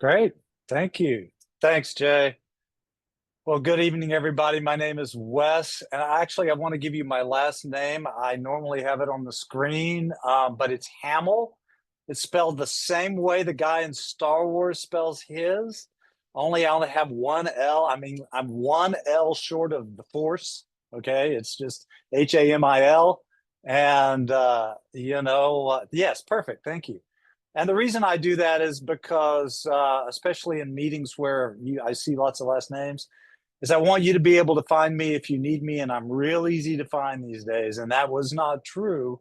Great. Thank you. Thanks, Jay. Well, good evening, everybody. My name is Wes, and I want to give you my last name. I normally have it on the screen, but it's Hamill. It's spelled the same way the guy in Star Wars spells his. Only I only have one L. I mean, I'm one L short of the Force. Okay, it's just Hamil, and yes, perfect. Thank you. And the reason I do that is because, especially in meetings where I see lots of last names, is I want you to be able to find me if you need me, and I'm real easy to find these days. And that was not true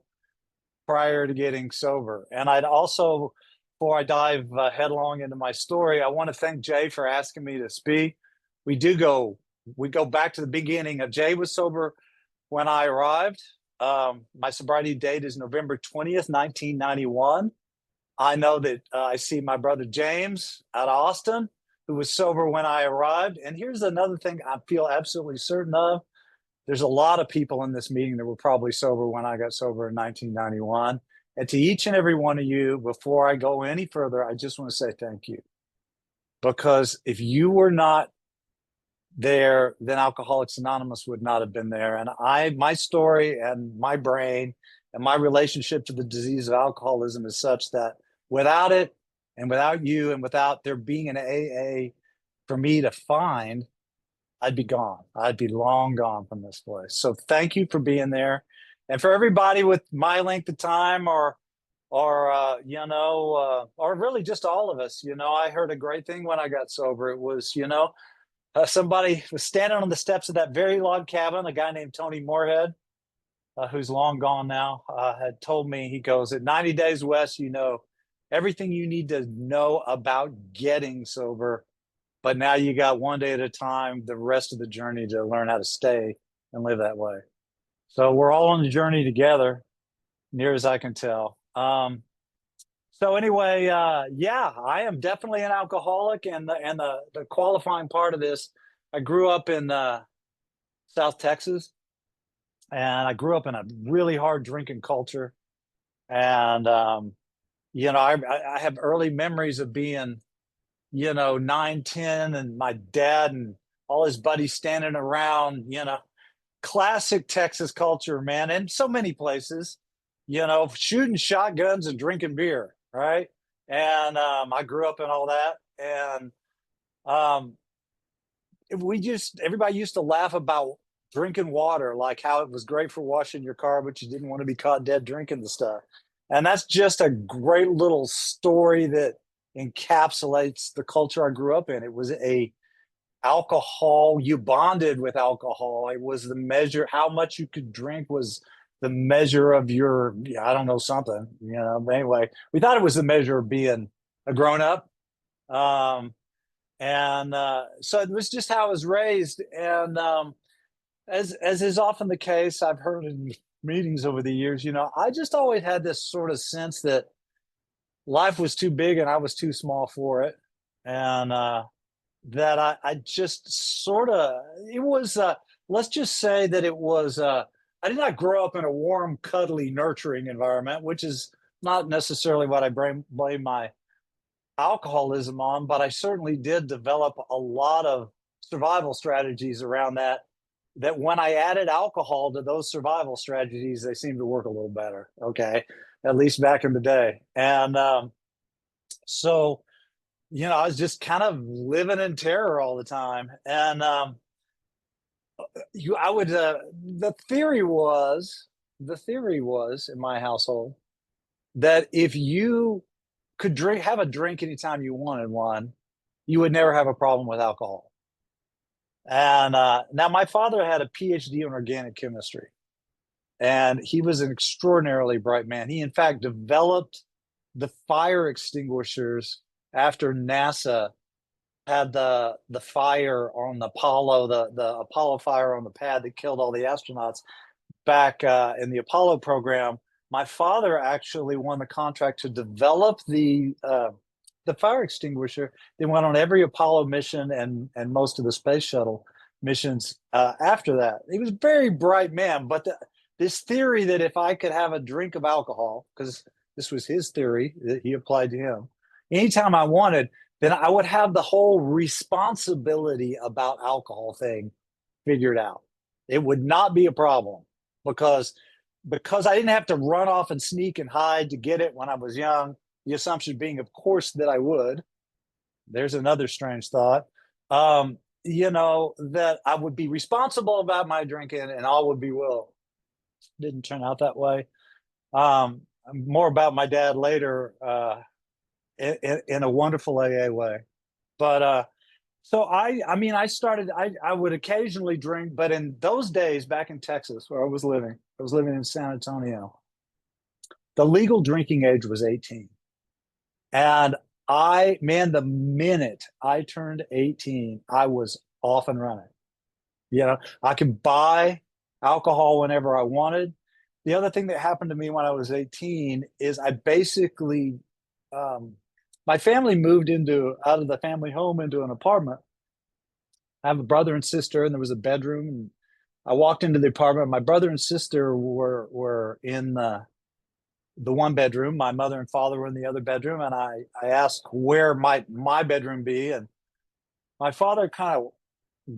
prior to getting sober. And I'd also, before I dive headlong into my story, I want to thank Jay for asking me to speak. We do go, we go back to the beginning. Jay was sober when I arrived. My sobriety date is November 20th, 1991. I know that I see my brother James out of Austin, who was sober when I arrived. And here's another thing I feel absolutely certain of. There's a lot of people in this meeting that were probably sober when I got sober in 1991. And to each and every one of you, before I go any further, I just want to say thank you. Because if you were not there, then Alcoholics Anonymous would not have been there. And my story and my brain and my relationship to the disease of alcoholism is such that without it and without you and without there being an AA for me to find, I'd be gone. I'd be long gone from this place. So thank you for being there. And for everybody with my length of time or really just all of us, I heard a great thing when I got sober. It was, somebody was standing on the steps of that very log cabin, a guy named Tony Moorhead, who's long gone now, had told me, he goes, at 90 days West, everything you need to know about getting sober, but now you got one day at a time, the rest of the journey to learn how to stay and live that way. So we're all on the journey together, near as I can tell. So anyway, I am definitely an alcoholic, and the qualifying part of this, I grew up in South Texas, and I grew up in a really hard drinking culture, and I have early memories of being 9, 10, and my dad and all his buddies standing around, classic Texas culture, man, in so many places, shooting shotguns and drinking beer, right? And I grew up in all that. And everybody used to laugh about drinking water, like how it was great for washing your car, but you didn't want to be caught dead drinking the stuff. And that's just a great little story that encapsulates the culture I grew up in. It was alcohol, you bonded with alcohol. It was the measure, how much you could drink was the measure of your, I don't know, something, But anyway, we thought it was the measure of being a grown up. So it was just how I was raised. And as is often the case, I've heard in meetings over the years, I just always had this sort of sense that life was too big and I was too small for it. And that I just sort of, it was, let's just say that it was, I did not grow up in a warm, cuddly, nurturing environment, which is not necessarily what I blame my alcoholism on, but I certainly did develop a lot of survival strategies around that when I added alcohol to those survival strategies, they seemed to work a little better. Okay. At least back in the day. And so, I was just kind of living in terror all the time. And the theory was in my household that if you could have a drink anytime you wanted one, you would never have a problem with alcohol. And now my father had a PhD in organic chemistry, and he was an extraordinarily bright man. He, in fact, developed the fire extinguishers after NASA had the fire on the Apollo, the Apollo fire on the pad that killed all the astronauts back in the Apollo program. My father actually won the contract to develop the fire extinguisher. They went on every Apollo mission and most of the space shuttle missions after that. He was a very bright man, but this theory that if I could have a drink of alcohol, because this was his theory that he applied to him, anytime I wanted, then I would have the whole responsibility about alcohol thing figured out. It would not be a problem because I didn't have to run off and sneak and hide to get it when I was young. The assumption being, of course, that I would. There's another strange thought. That I would be responsible about my drinking and all would be well. Didn't turn out that way. More about my dad later in a wonderful AA way. But so I mean, I would occasionally drink, but in those days back in Texas where I was living in San Antonio. The legal drinking age was 18. And man, the minute I turned 18, I was off and running. I could buy alcohol whenever I wanted. The other thing that happened to me when I was 18 is I basically, my family moved out of the family home into an apartment. I have a brother and sister, and there was a bedroom. And I walked into the apartment. My brother and sister were in the one bedroom. My mother and father were in the other bedroom, and I asked where might my bedroom be, and my father kind of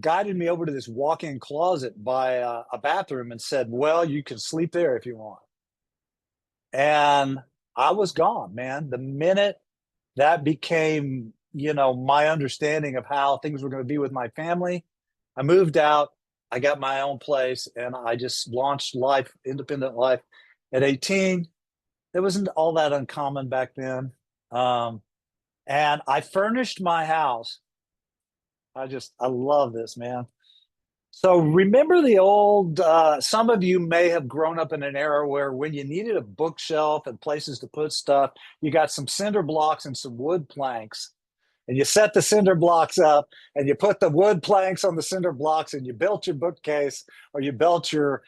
guided me over to this walk-in closet by a bathroom and said, "Well, you can sleep there if you want." And I was gone, man. The minute that became, my understanding of how things were going to be with my family, I moved out. I got my own place, and I just launched independent life at 18. It wasn't all that uncommon back then. And I furnished my house. I love this, man. So remember the old, some of you may have grown up in an era where when you needed a bookshelf and places to put stuff, you got some cinder blocks and some wood planks. And you set the cinder blocks up and you put the wood planks on the cinder blocks and you built your bookcase or you built your,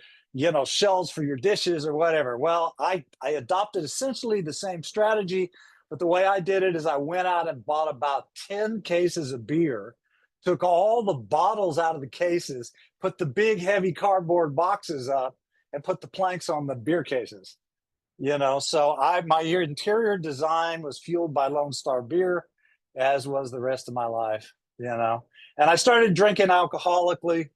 shelves for your dishes or whatever. Well, I adopted essentially the same strategy, but the way I did it is I went out and bought about 10 cases of beer, took all the bottles out of the cases, put the big heavy cardboard boxes up, and put the planks on the beer cases. So my interior design was fueled by Lone Star beer, as was the rest of my life. And I started drinking alcoholically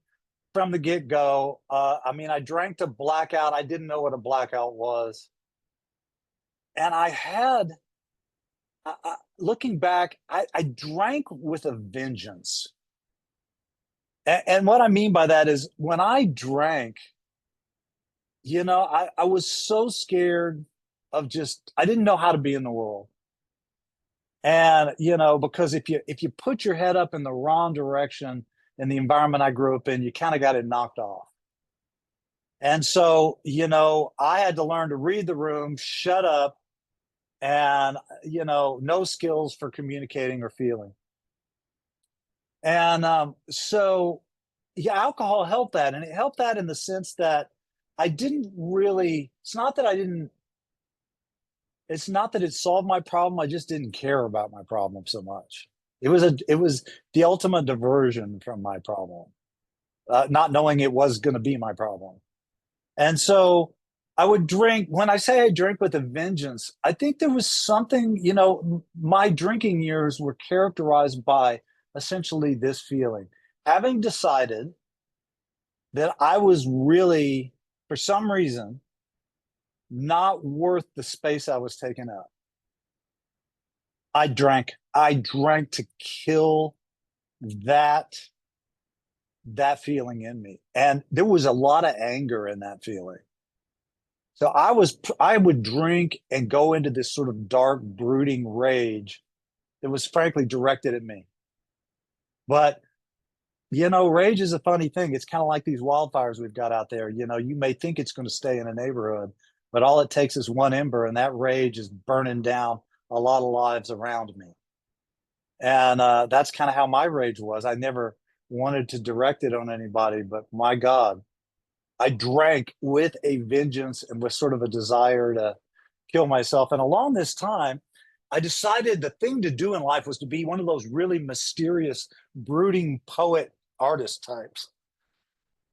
from the get-go. I mean, I drank to blackout. I didn't know what a blackout was. And looking back, I drank with a vengeance. And what I mean by that is when I drank, I was so scared of I didn't know how to be in the world. And, because if you put your head up in the wrong direction in the environment I grew up in, you kind of got it knocked off. And so, I had to learn to read the room, shut up, and, no skills for communicating or feeling. And so, yeah, alcohol helped that. And it helped that in the sense that it's not that it solved my problem. I just didn't care about my problem so much. It was the ultimate diversion from my problem, not knowing it was going to be my problem. And so I would drink. When I say I drink with a vengeance, I think there was something, my drinking years were characterized by essentially this feeling. Having decided that I was really, for some reason, not worth the space I was taking up. I drank to kill that feeling in me. And there was a lot of anger in that feeling. So I would drink and go into this sort of dark, brooding rage that was frankly directed at me. But, rage is a funny thing. It's kind of like these wildfires we've got out there. You may think it's going to stay in a neighborhood, but all it takes is one ember and that rage is burning down a lot of lives around me. And that's kind of how my rage was. I never wanted to direct it on anybody, but my God, I drank with a vengeance and with sort of a desire to kill myself. And along this time, I decided the thing to do in life was to be one of those really mysterious, brooding poet artist types.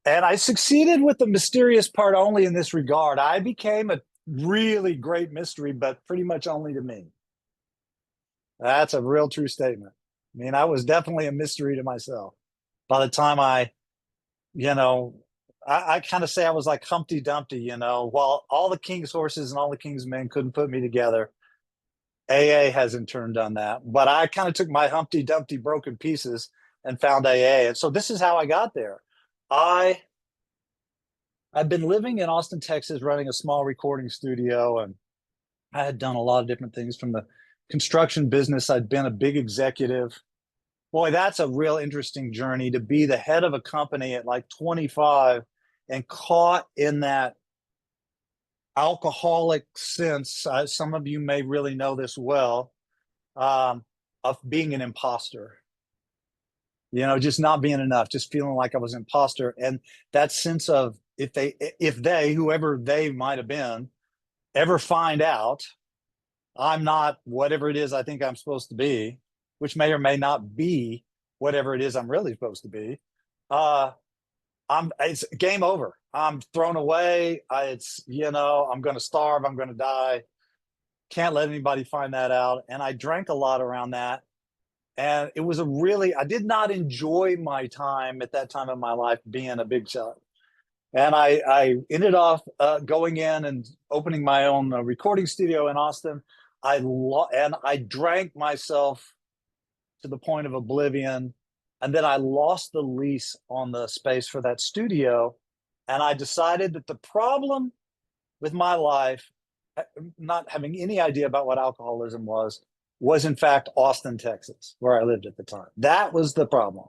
And I succeeded with the mysterious part only in this regard. I became a really great mystery, but pretty much only to me. That's a real true statement. mean, I was definitely a mystery to myself. By the time you know, I kind of say I was like Humpty Dumpty, while all the king's horses and all the king's men couldn't put me together. AA has in turn done that. But I kind of took my Humpty Dumpty broken pieces and found AA. And so this is how I got there. I I've been living in Austin, Texas, running a small recording studio, and I had done a lot of different things from the construction business. I'd been a big executive. Boy, that's a real interesting journey to be the head of a company at like 25 and caught in that alcoholic sense. Some of you may really know this well, of being an imposter, just not being enough, just feeling like I was an imposter. And that sense of if they, whoever they might have been, ever find out I'm not whatever it is I think I'm supposed to be, which may or may not be whatever it is I'm really supposed to be, it's game over. I'm thrown away. I'm going to starve. I'm going to die. Can't let anybody find that out. And I drank a lot around that. And it was I did not enjoy my time at that time of my life being a big shot. And I ended off going in and opening my own recording studio in Austin. And I drank myself to the point of oblivion. And then I lost the lease on the space for that studio. And I decided that the problem with my life, not having any idea about what alcoholism was in fact Austin, Texas, where I lived at the time. That was the problem.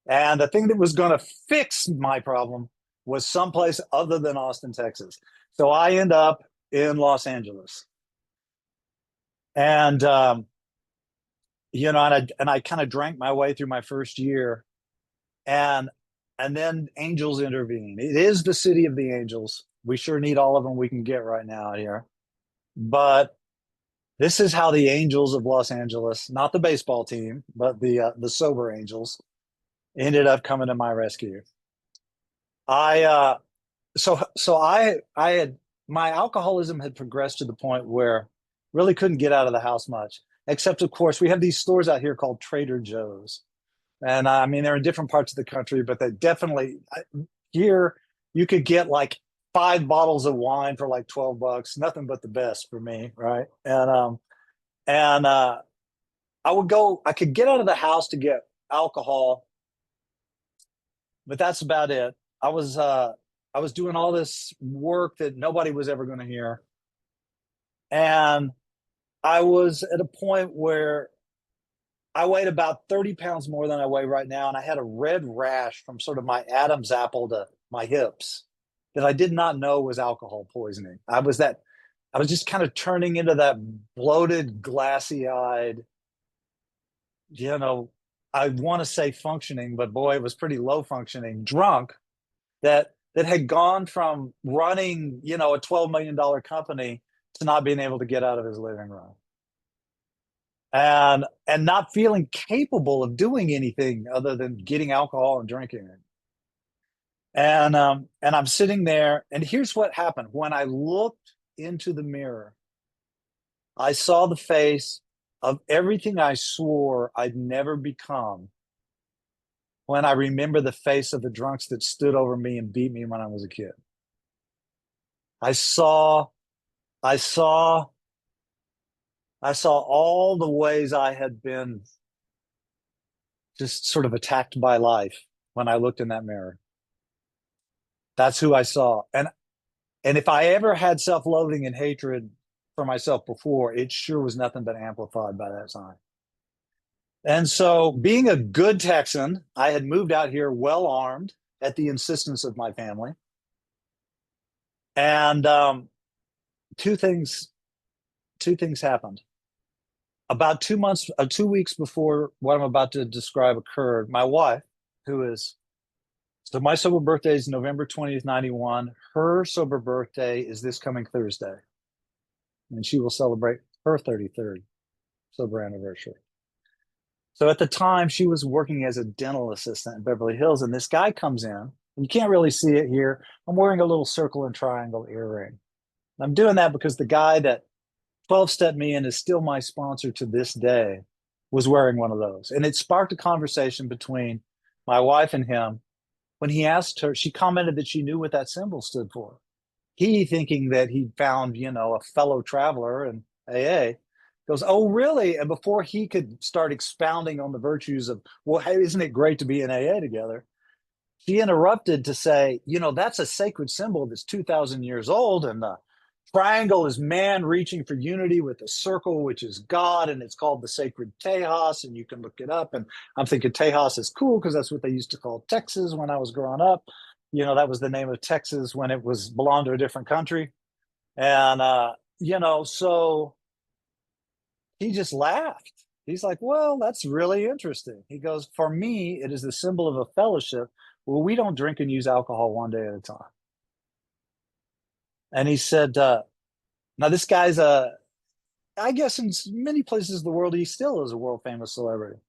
And the thing that was going to fix my problem was someplace other than Austin, Texas. So I end up in Los Angeles. And, I kind of drank my way through my first year. And then angels intervene. It is the city of the angels. We sure need all of them we can get right now here. But this is how the Angels of Los Angeles, not the baseball team, but the sober Angels, ended up coming to my rescue. I had my alcoholism had progressed to the point where really couldn't get out of the house much, except of course we have these stores out here called Trader Joe's, and I mean they're in different parts of the country, but they definitely here you could get like 5 bottles of wine for like $12, nothing but the best for me, right? And I could get out of the house to get alcohol, but that's about it. I was doing all this work that nobody was ever going to hear. And I was at a point where I weighed about 30 pounds more than I weigh right now. And I had a red rash from sort of my Adam's apple to my hips that I did not know was alcohol poisoning. I was just kind of turning into that bloated, glassy eyed, I want to say functioning, but boy, it was pretty low functioning drunk that had gone from running, a $12 million company to not being able to get out of his living room. And not feeling capable of doing anything other than getting alcohol and drinking it. And I'm sitting there, and here's what happened. When I looked into the mirror, I saw the face of everything I swore I'd never become when I remember the face of the drunks that stood over me and beat me when I was a kid. I saw all the ways I had been just sort of attacked by life when I looked in that mirror. That's who I saw. And if I ever had self-loathing and hatred for myself before, it sure was nothing but amplified by that time. And so, being a good Texan, I had moved out here well armed at the insistence of my family. And two things happened. About 2 weeks before what I'm about to describe occurred, my wife, so my sober birthday is November 20th, 91. Her sober birthday is this coming Thursday. And she will celebrate her 33rd sober anniversary. So at the time, she was working as a dental assistant in Beverly Hills, and this guy comes in. You can't really see it here. I'm wearing a little circle and triangle earring. And I'm doing that because the guy that 12-stepped me in is still my sponsor to this day. was wearing one of those. And it sparked a conversation between my wife and him. When he asked her, she commented that she knew what that symbol stood for. He, thinking that he'd found, a fellow traveler in AA, goes, "Oh, really?" And before he could start expounding on the virtues of, well, hey, isn't it great to be in AA together? She interrupted to say, that's a sacred symbol that's 2,000 years old. And the triangle is man reaching for unity with the circle, which is God. And it's called the sacred Tejas. And you can look it up. And I'm thinking Tejas is cool because that's what they used to call Texas when I was growing up. That was the name of Texas when it was belonged to a different country. And, so he just laughed. He's like, "Well, that's really interesting." He goes, "For me, it is the symbol of a fellowship where we don't drink and use alcohol one day at a time." And he said, now this guy's I guess in many places of the world, he still is a world famous celebrity.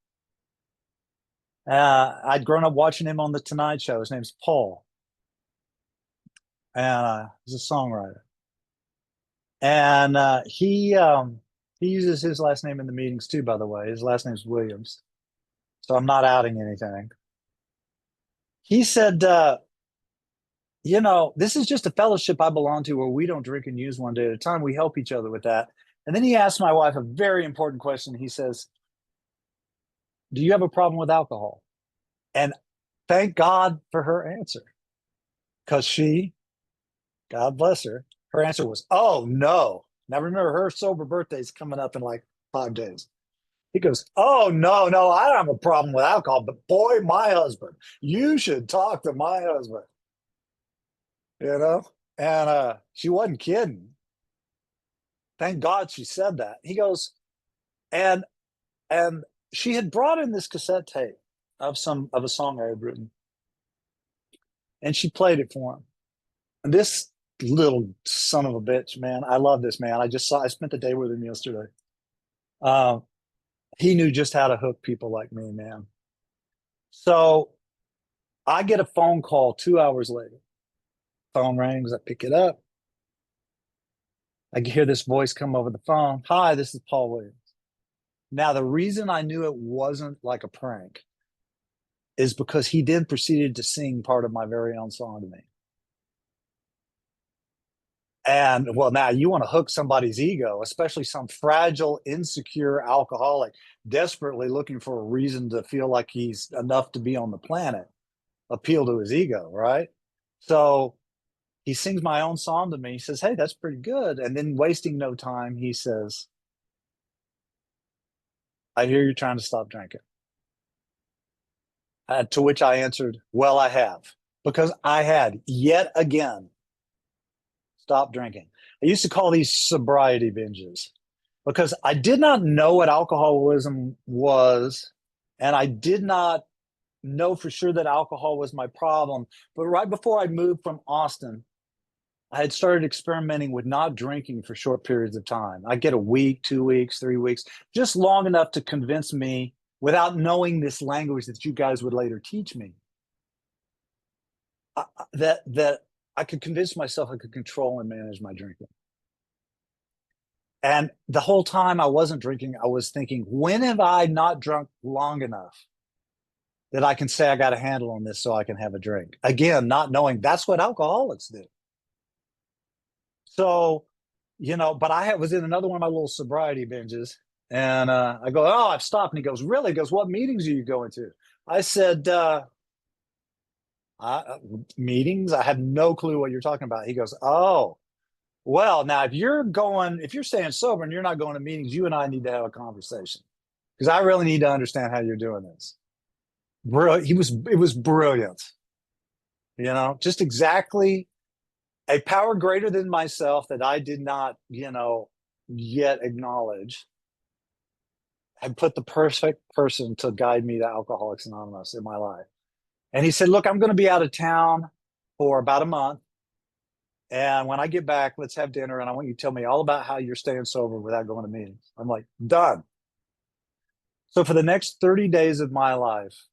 I'd grown up watching him on the Tonight Show. His name's Paul. And he's a songwriter. And he uses his last name in the meetings too, by the way. His last name's Williams. So I'm not outing anything. He said, this is just a fellowship I belong to where we don't drink and use one day at a time. We help each other with that. And then he asked my wife a very important question. He says, "Do you have a problem with alcohol?" And thank God for her answer, because God bless her answer was, "Oh, no." Now remember, her sober birthday is coming up in like 5 days. He goes, "Oh, no, no, I don't have a problem with alcohol, but boy, my husband, you should talk to my husband." And she wasn't kidding. Thank God she said that. He goes, and she had brought in this cassette tape of a song I had written, and she played it for him. And this little son of a bitch, man, I love this man. I spent the day with him yesterday. Uh, he knew just how to hook people like me, man. So I get a phone call 2 hours later. Phone rings, I pick it up. I hear this voice come over the phone. "Hi, this is Paul Williams." Now, the reason I knew it wasn't like a prank is because he then proceeded to sing part of my very own song to me. And well, now you want to hook somebody's ego, especially some fragile, insecure alcoholic, desperately looking for a reason to feel like he's enough to be on the planet, appeal to his ego, right? So he sings my own song to me. He says, "Hey, that's pretty good." And then, wasting no time, he says, "I hear you're trying to stop drinking." To which I answered, "Well, I have," because I had yet again stopped drinking. I used to call these sobriety binges because I did not know what alcoholism was, and I did not know for sure that alcohol was my problem. But right before I moved from Austin, I had started experimenting with not drinking for short periods of time. I get a week, 2 weeks, 3 weeks, just long enough to convince me, without knowing this language that you guys would later teach me, that I could convince myself I could control and manage my drinking. And the whole time I wasn't drinking, I was thinking, when have I not drunk long enough that I can say I got a handle on this so I can have a drink? Again, not knowing that's what alcoholics do. So, but was in another one of my little sobriety binges. And I go, "Oh, I've stopped." And he goes, "Really?" He goes, "What meetings are you going to?" I said, "Meetings? I have no clue what you're talking about." He goes, "Oh, well, now if you're staying sober and you're not going to meetings, you and I need to have a conversation because I really need to understand how you're doing this." It was brilliant, just exactly a power greater than myself that I did not, yet acknowledge, had put the perfect person to guide me to Alcoholics Anonymous in my life. And he said, "Look, I'm going to be out of town for about a month. And when I get back, let's have dinner. And I want you to tell me all about how you're staying sober without going to meetings." I'm like, "Done." So for the next 30 days of my life,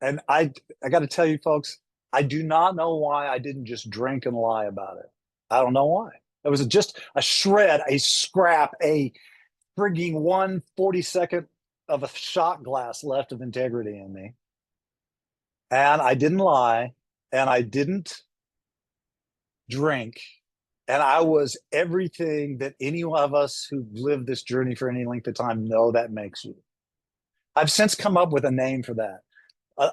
and I got to tell you, folks, I do not know why I didn't just drink and lie about it. I don't know why. It was just a shred, a scrap, a frigging 1/42nd of a shot glass left of integrity in me. And I didn't lie, and I didn't drink. And I was everything that any of us who've lived this journey for any length of time know that makes you. I've since come up with a name for that.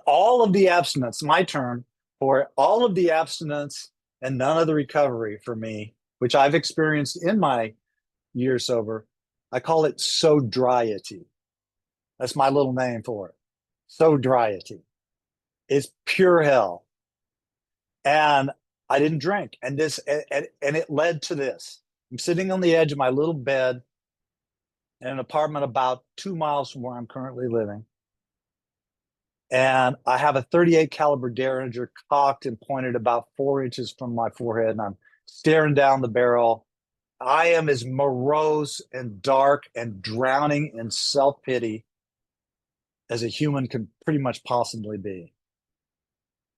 All of the abstinence, my term for all of the abstinence and none of the recovery for me, which I've experienced in my years sober, I call it sobriety. That's my little name for it. Sobriety. It's pure hell. And I didn't drink. And it led to this. I'm sitting on the edge of my little bed in an apartment about 2 miles from where I'm currently living. And I have a 38 caliber Derringer cocked and pointed about 4 inches from my forehead. And I'm staring down the barrel. I am as morose and dark and drowning in self-pity as a human can pretty much possibly be.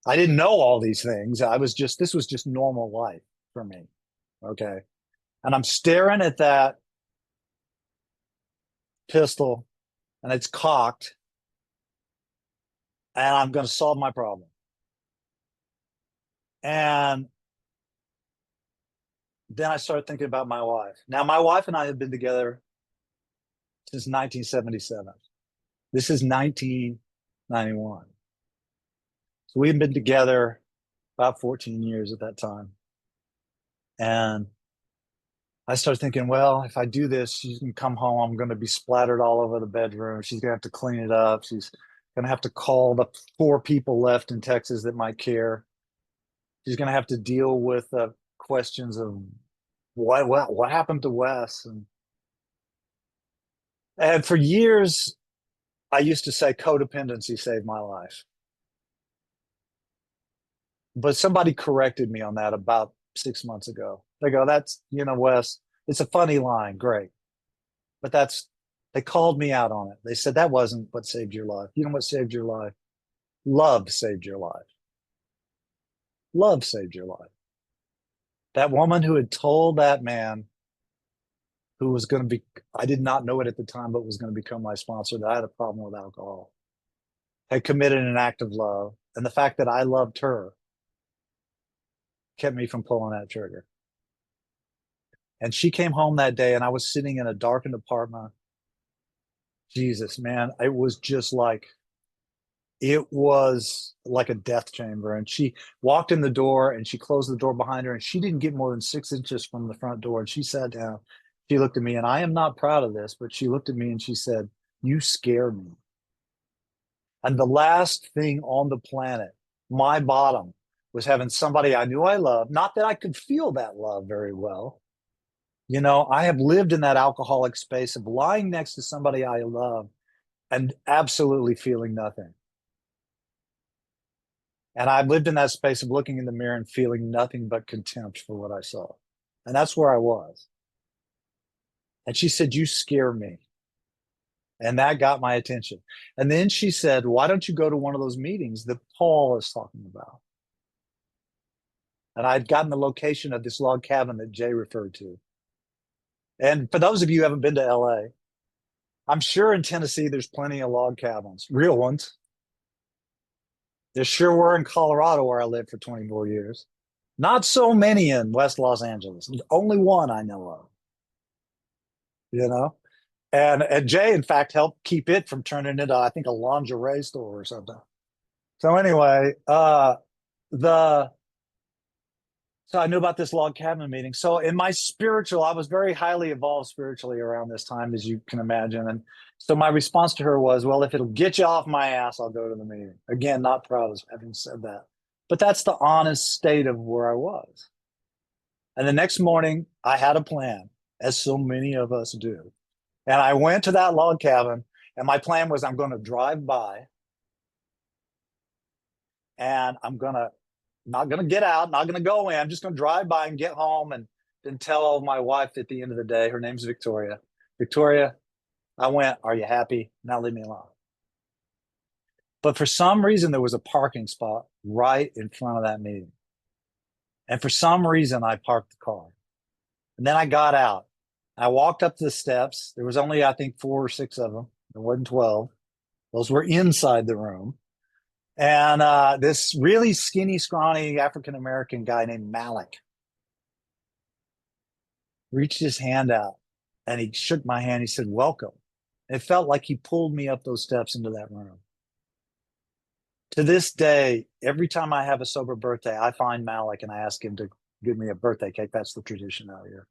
I didn't know all these things. This was just normal life for me. Okay. And I'm staring at that pistol and it's cocked and I'm going to solve my problem. And then I started thinking about my wife. Now, my wife and I have been together since 1977. This is 1991. So we've been together about 14 years at that time. And I started thinking, well, if I do this, she's going to come home. I'm going to be splattered all over the bedroom. She's going to have to clean it up. She's going to have to call the 4 people left in Texas that might care. She's going to have to deal with the questions of what happened to Wes. And for years, I used to say codependency saved my life. But somebody corrected me on that about 6 months ago. They go, that's, Wes, it's a funny line. Great. But they called me out on it. They said that wasn't what saved your life. You know what saved your life? Love saved your life. Love saved your life. That woman who had told that man who was going to be, I did not know it at the time, but was going to become my sponsor, that I had a problem with alcohol, had committed an act of love. And the fact that I loved her kept me from pulling that trigger. And she came home that day and I was sitting in a darkened apartment. Jesus, man, it was like a death chamber. And she walked in the door and she closed the door behind her and she didn't get more than 6 inches from the front door. And she sat down. She looked at me, and I am not proud of this, but she looked at me and she said, "You scare me." And the last thing on the planet, my bottom, was having somebody I knew I loved. Not that I could feel that love very well. I have lived in that alcoholic space of lying next to somebody I love and absolutely feeling nothing. And I've lived in that space of looking in the mirror and feeling nothing but contempt for what I saw. And that's where I was. And she said, "You scare me." And that got my attention. And then she said, "Why don't you go to one of those meetings that Paul is talking about?" And I'd gotten the location of this log cabin that Jay referred to. And for those of you who haven't been to LA, I'm sure in Tennessee there's plenty of log cabins, real ones. There sure were in Colorado where I lived for 24 years. Not so many in West Los Angeles. Only one I know of. And Jay, in fact, helped keep it from turning into, I think, a lingerie store or something. So anyway, so I knew about this log cabin meeting. So in my I was very highly evolved spiritually around this time, as you can imagine. And so my response to her was, well, if it'll get you off my ass, I'll go to the meeting. Again, not proud of having said that. But that's the honest state of where I was. And the next morning, I had a plan, as so many of us do. And I went to that log cabin, and my plan was I'm going to drive by, and not going to get out, not going to go in. I'm just going to drive by and get home and then tell my wife at the end of the day, her name's Victoria. "Victoria, I went. Are you happy? Now leave me alone." But for some reason, there was a parking spot right in front of that meeting. And for some reason, I parked the car. And then I got out. I walked up the steps. There was only, I think, 4 or 6 of them. It wasn't 12. Those were inside the room. And this really skinny, scrawny African-American guy named Malik reached his hand out and he shook my hand. He said, welcome. It felt like he pulled me up those steps into that room. To this day, every time I have a sober birthday, I find Malik and I ask him to give me a birthday cake. That's the tradition out here.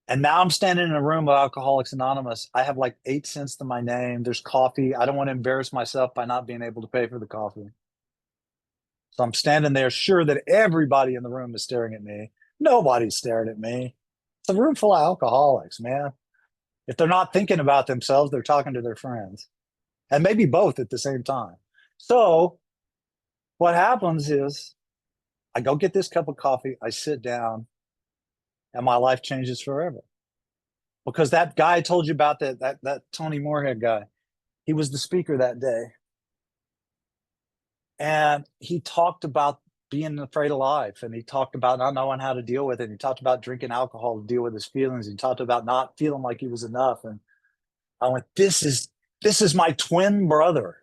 And now I'm standing in a room of Alcoholics Anonymous. I have like 8 cents to my name. There's coffee. I don't want to embarrass myself by not being able to pay for the coffee. So I'm standing there sure that everybody in the room is staring at me. Nobody's staring at me. It's a room full of alcoholics, man. If they're not thinking about themselves, they're talking to their friends. And maybe both at the same time. So what happens is I go get this cup of coffee, I sit down, and my life changes forever. Because that guy I told you about, that Tony Moorhead guy, he was the speaker that day. And he talked about being afraid of life, and he talked about not knowing how to deal with it. And he talked about drinking alcohol to deal with his feelings. He talked about not feeling like he was enough. And I went, this is my twin brother.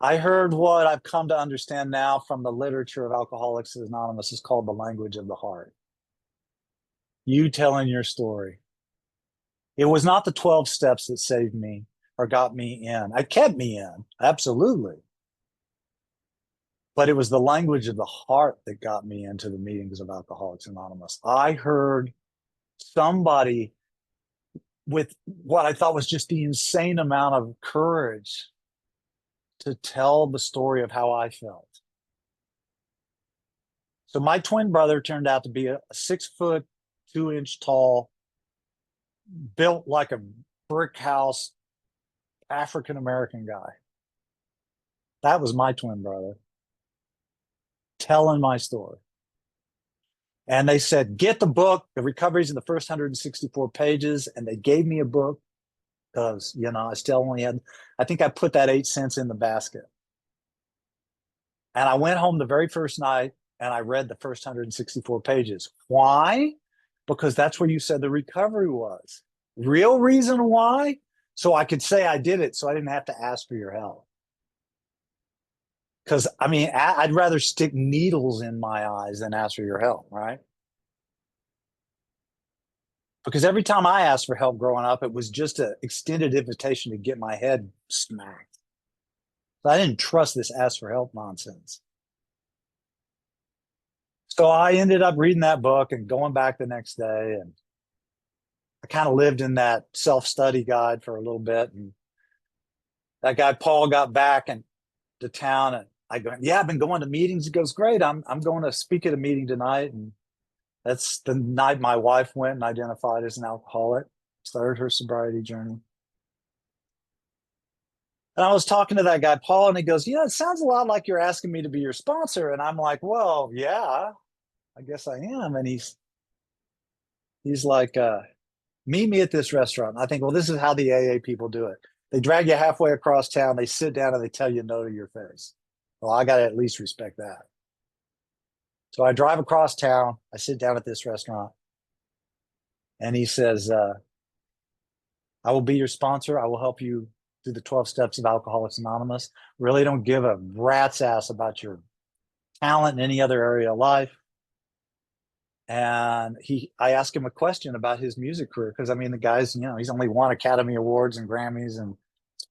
I heard what I've come to understand now from the literature of Alcoholics Anonymous is called the language of the heart. You telling your story. It was not the 12 steps that saved me or got me in. It kept me in, absolutely. But it was the language of the heart that got me into the meetings of Alcoholics Anonymous. I heard somebody with what I thought was just the insane amount of courage to tell the story of how I felt. So my twin brother turned out to be a 6'2" tall, built like a brick house African-American guy. That was my twin brother telling my story. And they said, get the book. The recovery's in the first 164 pages. And they gave me a book because, I still only had, I think I put that 8 cents in the basket. And I went home the very first night and I read the first 164 pages. Why? Because that's where you said the recovery was. Real reason why? So I could say I did it so I didn't have to ask for your help. Because, I'd rather stick needles in my eyes than ask for your help, right? Because every time I asked for help growing up, it was just an extended invitation to get my head smacked. So I didn't trust this ask for help nonsense. So I ended up reading that book and going back the next day. And I kind of lived in that self-study guide for a little bit. And that guy, Paul, got back to town and I go, yeah, I've been going to meetings. He goes, great. I'm going to speak at a meeting tonight. And that's the night my wife went and identified as an alcoholic, started her sobriety journey. And I was talking to that guy, Paul, and he goes, it sounds a lot like you're asking me to be your sponsor. And I'm like, well, yeah, I guess I am. And he's like, meet me at this restaurant. And I think, well, this is how the AA people do it. They drag you halfway across town, they sit down and they tell you no to your face. Well, I got to at least respect that. So I drive across town. I sit down at this restaurant. And he says, I will be your sponsor. I will help you through the 12 steps of Alcoholics Anonymous. Really don't give a rat's ass about your talent in any other area of life. And I asked him a question about his music career. Because, the guy's, he's only won Academy Awards and Grammys and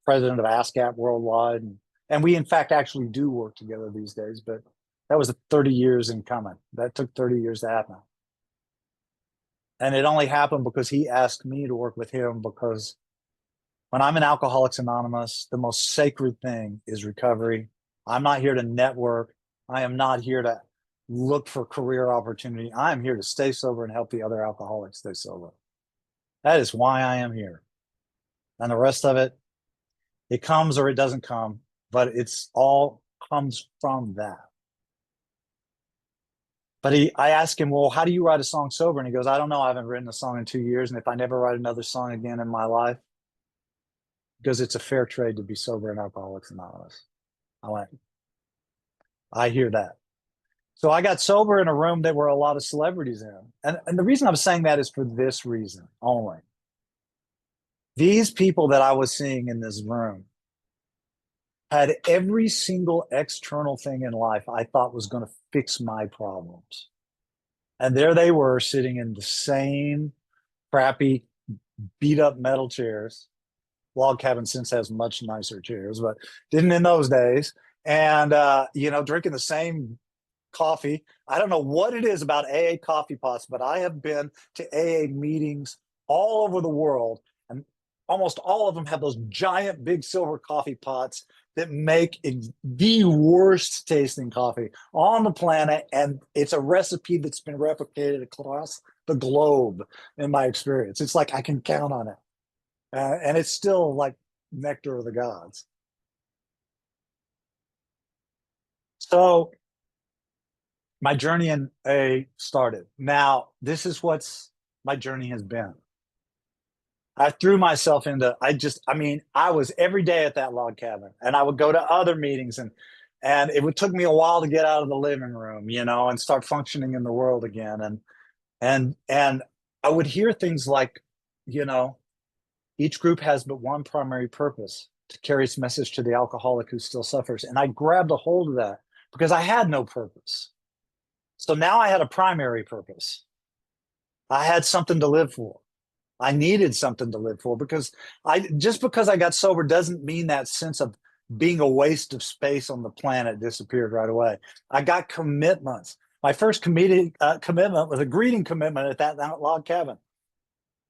president of ASCAP worldwide. And we, in fact, actually do work together these days. But that was 30 years in coming. That took 30 years to happen. And it only happened because he asked me to work with him, because when I'm in Alcoholics Anonymous, the most sacred thing is recovery. I'm not here to network. I am not here to look for career opportunity. I am here to stay sober and help the other alcoholics stay sober. That is why I am here. And the rest of it, it comes or it doesn't come, but it's all comes from that. But I asked him, well, how do you write a song sober? And he goes, I don't know. I haven't written a song in 2 years. And if I never write another song again in my life, because it's a fair trade to be sober in Alcoholics Anonymous. I went, I hear that. So I got sober in a room that were a lot of celebrities in. And the reason I'm saying that is for this reason only. These people that I was seeing in this room had every single external thing in life I thought was going to fix my problems. And there they were sitting in the same crappy, beat up metal chairs. Log cabin since has much nicer chairs, but didn't in those days. And, drinking the same coffee. I don't know what it is about AA coffee pots, but I have been to AA meetings all over the world, and almost all of them have those giant, big silver coffee pots that make the worst tasting coffee on the planet. And it's a recipe that's been replicated across the globe in my experience. It's like I can count on it. And it's still like nectar of the gods. So my journey in A started. Now, this is what's my journey has been. I threw myself into, I was every day at that log cabin, and I would go to other meetings, and it would took me a while to get out of the living room, and start functioning in the world again. And I would hear things like, you know, each group has but one primary purpose: to carry its message to the alcoholic who still suffers. And I grabbed a hold of that because I had no purpose. So now I had a primary purpose. I had something to live for. I needed something to live for, because because I got sober doesn't mean that sense of being a waste of space on the planet disappeared right away. I got commitments. My first commitment was a greeting commitment at that log cabin.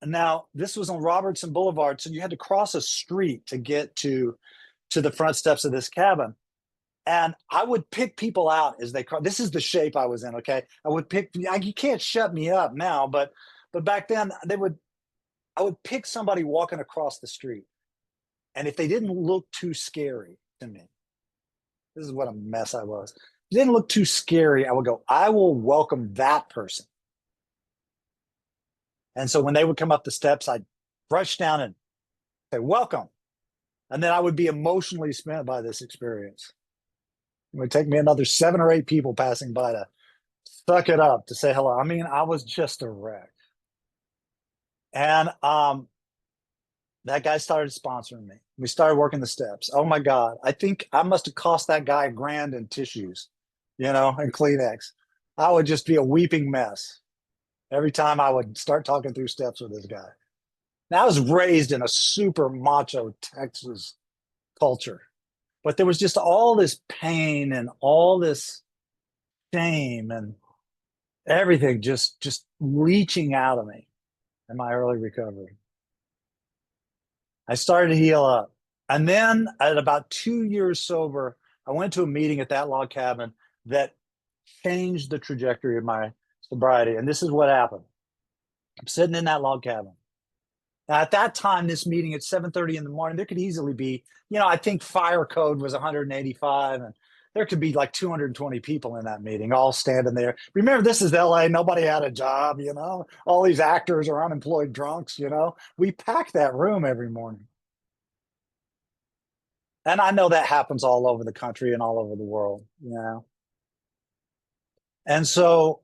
And now this was on Robertson Boulevard, so you had to cross a street to get to the front steps of this cabin. And I would pick people out as they cross. This is the shape I was in. Okay, I would pick. You can't shut me up now, but back then I would pick somebody walking across the street, and if they didn't look too scary to me, this is what a mess I was. If they didn't look too scary, I would go, I will welcome that person. And so when they would come up the steps, I'd rush down and say, welcome. And then I would be emotionally spent by this experience. It would take me another 7 or 8 people passing by to suck it up, to say hello. I mean, I was just a wreck. And that guy started sponsoring me. We started working the steps. Oh my God. I think I must have cost that guy $1,000 in tissues, and Kleenex. I would just be a weeping mess every time I would start talking through steps with this guy. Now, I was raised in a super macho Texas culture, but there was just all this pain and all this shame and everything just leaching out of me in my early recovery. I started to heal up. And then at about 2 years sober, I went to a meeting at that log cabin that changed the trajectory of my sobriety. And this is what happened. I'm sitting in that log cabin. Now, at that time, this meeting at 7:30 in the morning, there could easily be, I think fire code was 185, and there could be like 220 people in that meeting, all standing there. Remember, this is LA. Nobody had a job, all these actors are unemployed drunks, we packed that room every morning. And I know that happens all over the country and all over the world. And so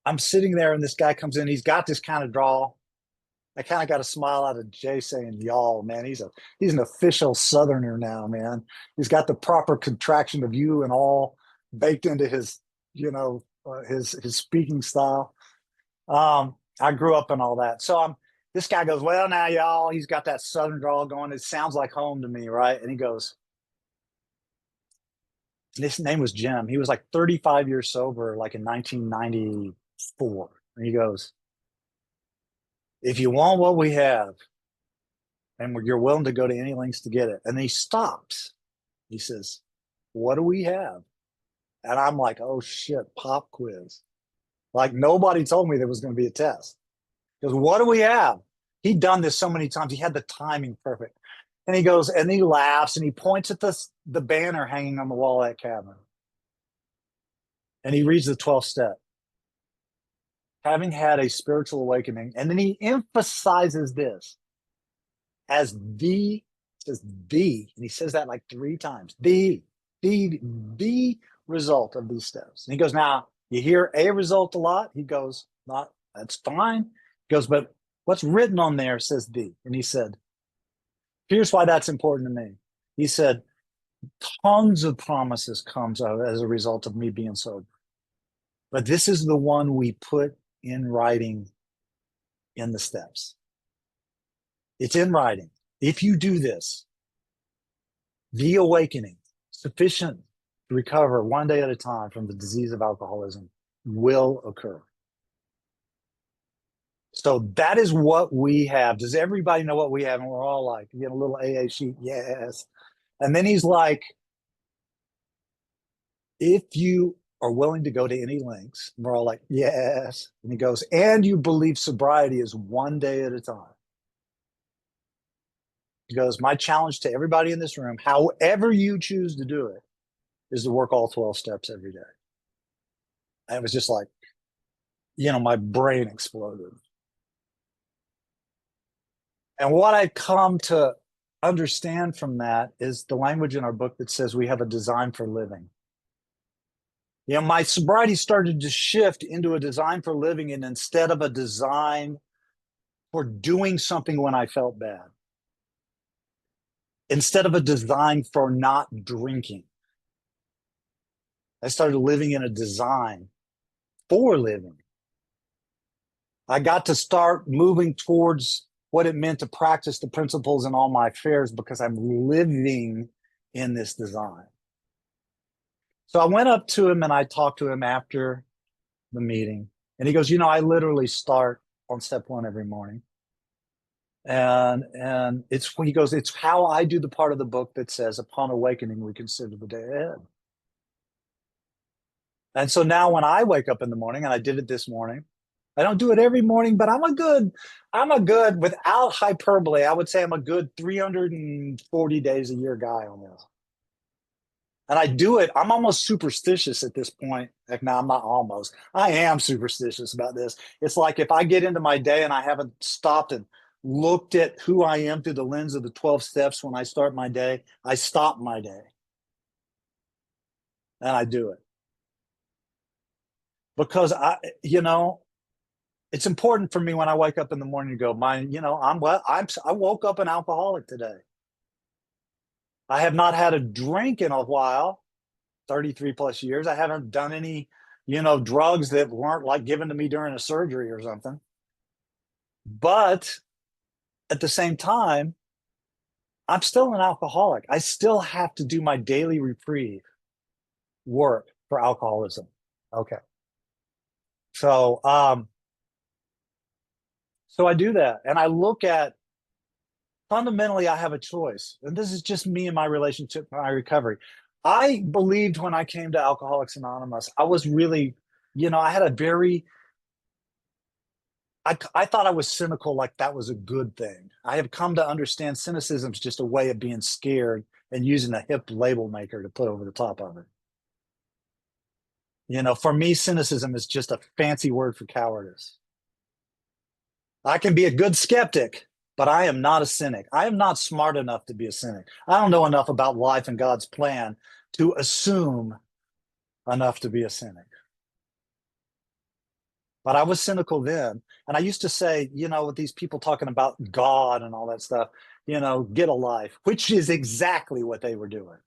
I'm sitting there, and this guy comes in. He's got this kind of drawl. I kind of got a smile out of Jay saying y'all, man. He's an official Southerner now, man. He's got the proper contraction of you and all baked into his, his speaking style. I grew up in all that. So this guy goes, well, now y'all, he's got that Southern drawl going. It sounds like home to me, right? And he goes, his name was Jim. He was like 35 years sober, like in 1994. And he goes, if you want what we have, and you're willing to go to any lengths to get it. And he stops. He says, what do we have? And I'm like, oh shit, pop quiz. Like nobody told me there was going to be a test. He goes, what do we have? He'd done this so many times. He had the timing perfect. And he goes, and he laughs, and he points at the banner hanging on the wall of that cabin. And he reads the 12th step. Having had a spiritual awakening. And then he emphasizes this as says the, and he says that like 3 times, the result of these steps. And he goes, now, You hear a result a lot. He goes, not, that's fine. He goes, but what's written on there says the. And he said, here's why that's important to me. He said, tons of promises comes out as a result of me being sober. But this is the one we put in writing in the steps. It's in writing. If you do this, the awakening, sufficient to recover one day at a time from the disease of alcoholism, will occur. So that is what we have. Does everybody know what we have? And we're all like, you get a little AA sheet, yes. And then he's like, if you are willing to go to any lengths, and we're all like, yes. And he goes, and you believe sobriety is one day at a time. He goes, my challenge to everybody in this room, however you choose to do it, is to work all 12 steps every day. And it was just like, my brain exploded. And what I come to understand from that is the language in our book that says we have a design for living. My sobriety started to shift into a design for living, and instead of a design for doing something when I felt bad, instead of a design for not drinking, I started living in a design for living. I got to start moving towards what it meant to practice the principles in all my affairs because I'm living in this design. So I went up to him and I talked to him after the meeting. And he goes, I literally start on step one every morning. And he goes, it's how I do the part of the book that says, upon awakening, we consider the day ahead. And so now when I wake up in the morning, and I did it this morning, I don't do it every morning, but I'm a good, without hyperbole, I would say I'm a good 340 days a year guy on this. And I do it. I'm almost superstitious at this point. Like, no, I'm not almost. I am superstitious about this. It's like if I get into my day and I haven't stopped and looked at who I am through the lens of the 12 steps when I start my day, I stop my day. And I do it. Because it's important for me when I wake up in the morning to go, I woke up an alcoholic today. I have not had a drink in a while, 33 plus years. I haven't done any, drugs that weren't like given to me during a surgery or something. But at the same time, I'm still an alcoholic. I still have to do my daily reprieve work for alcoholism. Okay. So, so I do that. And I look at, fundamentally, I have a choice. And this is just me and my relationship, my recovery. I believed when I came to Alcoholics Anonymous, I was really, I had a very, I thought I was cynical, like that was a good thing. I have come to understand cynicism is just a way of being scared and using a hip label maker to put over the top of it. For me, cynicism is just a fancy word for cowardice. I can be a good skeptic, but I am not a cynic. I am not smart enough to be a cynic. I don't know enough about life and God's plan to assume enough to be a cynic. But I was cynical then. And I used to say, with these people talking about God and all that stuff, get a life, which is exactly what they were doing.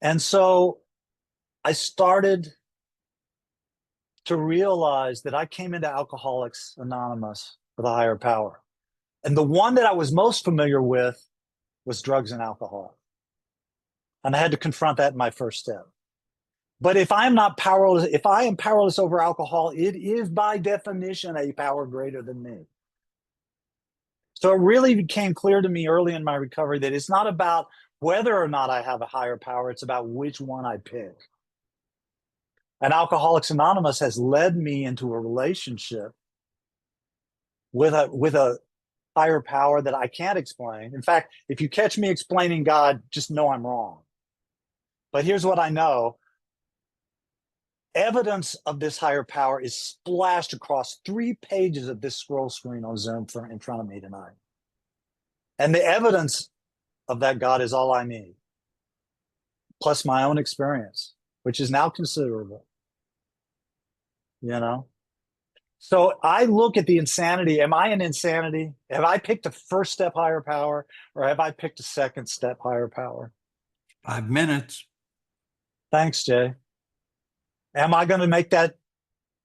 And so I started to realize that I came into Alcoholics Anonymous with a higher power. And the one that I was most familiar with was drugs and alcohol. And I had to confront that in my first step. But if I am powerless over alcohol, it is by definition a power greater than me. So it really became clear to me early in my recovery that it's not about whether or not I have a higher power, it's about which one I pick. And Alcoholics Anonymous has led me into a relationship with a higher power that I can't explain. In fact, if you catch me explaining God, just know I'm wrong. But here's what I know. Evidence of this higher power is splashed across 3 pages of this scroll screen on Zoom in front of me tonight. And the evidence of that God is all I need. plus my own experience, which is now considerable, you know? So I look at the insanity. Am I an insanity? Have I picked a first step higher power, or have I picked a second step higher power? 5 minutes. Thanks, Jay. Am I going to make that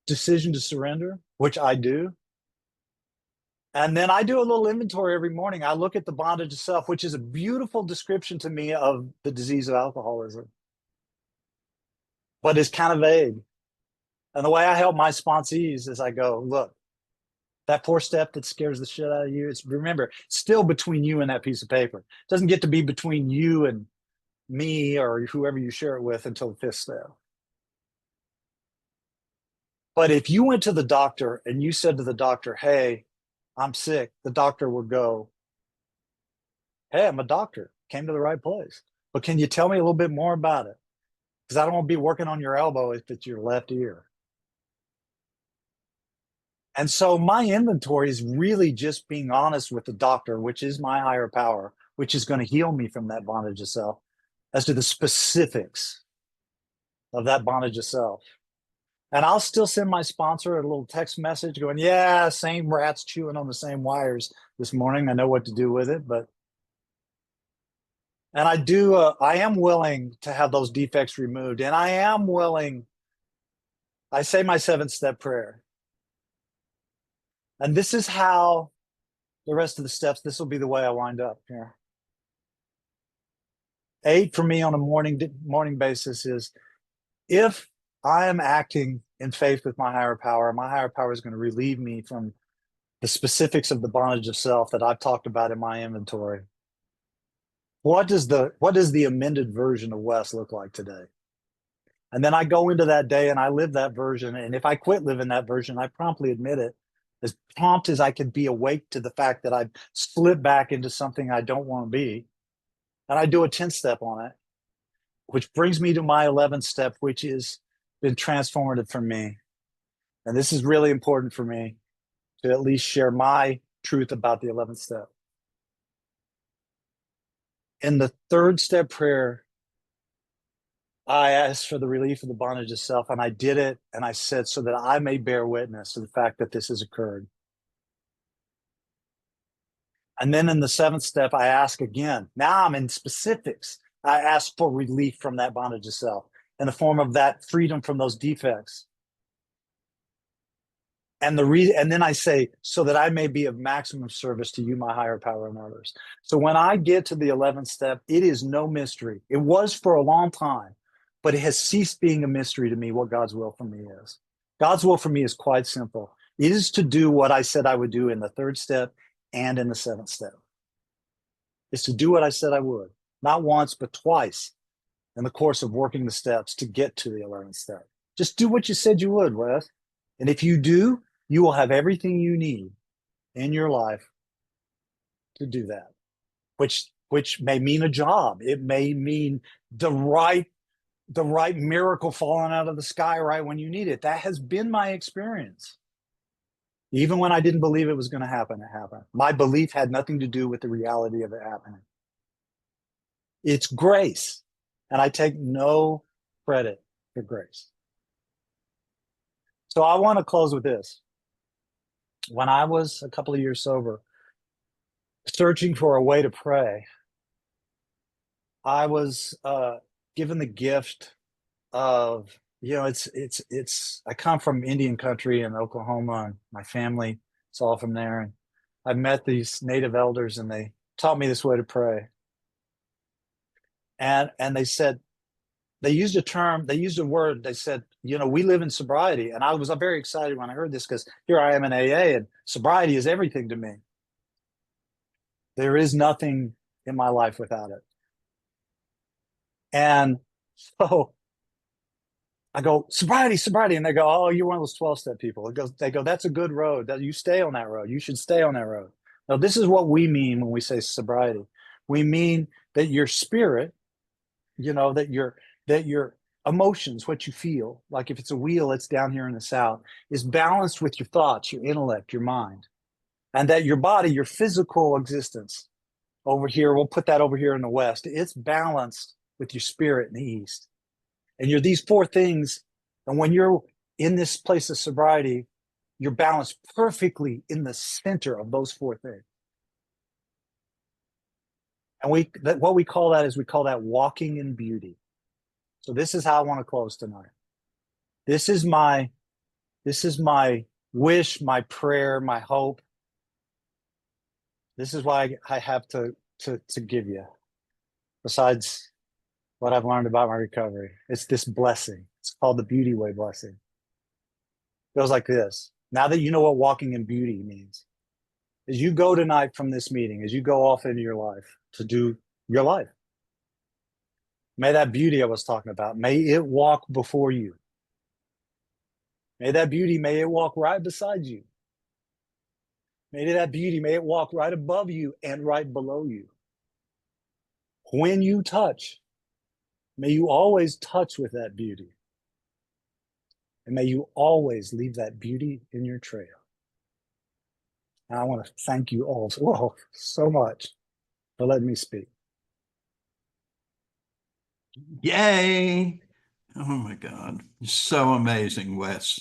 decision to surrender, which I do? And then I do a little inventory every morning. I look at the bondage of self, which is a beautiful description to me of the disease of alcoholism, but it's kind of vague. And the way I help my sponsees is I go, look, that fourth step that scares the shit out of you, it's, remember, still between you and that piece of paper. It doesn't get to be between you and me or whoever you share it with until the fifth step. But if you went to the doctor and you said to the doctor, hey, I'm sick, the doctor would go, hey, I'm a doctor, came to the right place. But can you tell me a little bit more about it? Because I don't want to be working on your elbow if it's your left ear. And so my inventory is really just being honest with the doctor, which is my higher power, which is going to heal me from that bondage of self, as to the specifics of that bondage of self. And I'll still send my sponsor a little text message going, yeah, same rats chewing on the same wires this morning. I know what to do with it. But, and I am willing to have those defects removed. And I am willing, I say my 7-step prayer. And this is how the rest of the steps, this will be the way I wind up here. 8 for me on a morning basis is, if I am acting in faith with my higher power is going to relieve me from the specifics of the bondage of self that I've talked about in my inventory. What does the amended version of Wes look like today? And then I go into that day and I live that version. And if I quit living that version, I promptly admit it, as prompt as I can be awake to the fact that I've slipped back into something I don't want to be. And I do a 10-step on it, which brings me to my 11th step, which has been transformative for me. And this is really important for me to at least share my truth about the 11th step. In the 3rd step prayer, I asked for the relief of the bondage of self, and I did it. And I said, so that I may bear witness to the fact that this has occurred. And then in the 7th step, I ask again. Now I'm in specifics. I ask for relief from that bondage of self in the form of that freedom from those defects. And then I say, so that I may be of maximum service to you, my higher power, and others. So when I get to the 11th step, it is no mystery. It was for a long time, but it has ceased being a mystery to me what God's will for me is. God's will for me is quite simple. It is to do what I said I would do in the 3rd step and in the 7th step. It's to do what I said I would, not once, but twice in the course of working the steps to get to the 11th step. Just do what you said you would, Wes. And if you do, you will have everything you need in your life to do that, which may mean a job. It may mean the right miracle falling out of the sky right when you need it. That has been my experience. Even when I didn't believe it was going to happen, it happened. My belief had nothing to do with the reality of it happening. It's grace. And I take no credit for grace. So I want to close with this. When I was a couple of years sober, searching for a way to pray, I was given the gift of, I come from Indian country in Oklahoma, and my family is all from there. And I met these native elders, and they taught me this way to pray. And they said, they used a word, they said, we live in sobriety. And I was very excited when I heard this, because here I am in AA, and sobriety is everything to me. There is nothing in my life without it. And so I go, sobriety. And they go, oh, you're one of those 12-step people. They go, that's a good road. You stay on that road. You should stay on that road. Now, this is what we mean when we say sobriety. We mean that your spirit, that your emotions, what you feel, like if it's a wheel, it's down here in the south, is balanced with your thoughts, your intellect, your mind. And that your body, your physical existence over here, we'll put that over here in the west, it's balanced with your spirit in the East. And you're these four things. And when you're in this place of sobriety, you're balanced perfectly in the center of those four things. And what we call that is we call that walking in beauty. So this is how I want to close tonight. This is my wish, my prayer, my hope. This is why I have to give you. Besides what I've learned about my recovery, it's this blessing. It's called the Beauty Way blessing. It goes like this. Now that you know what walking in beauty means, as you go tonight from this meeting, as you go off into your life to do your life, may that beauty I was talking about, may it walk before you. May that beauty, may it walk right beside you. May that beauty, may it walk right above you and right below you. When you touch, may you always touch with that beauty. And may you always leave that beauty in your trail. And I want to thank you all so much for letting me speak. Yay. Oh my God. So amazing, Wes.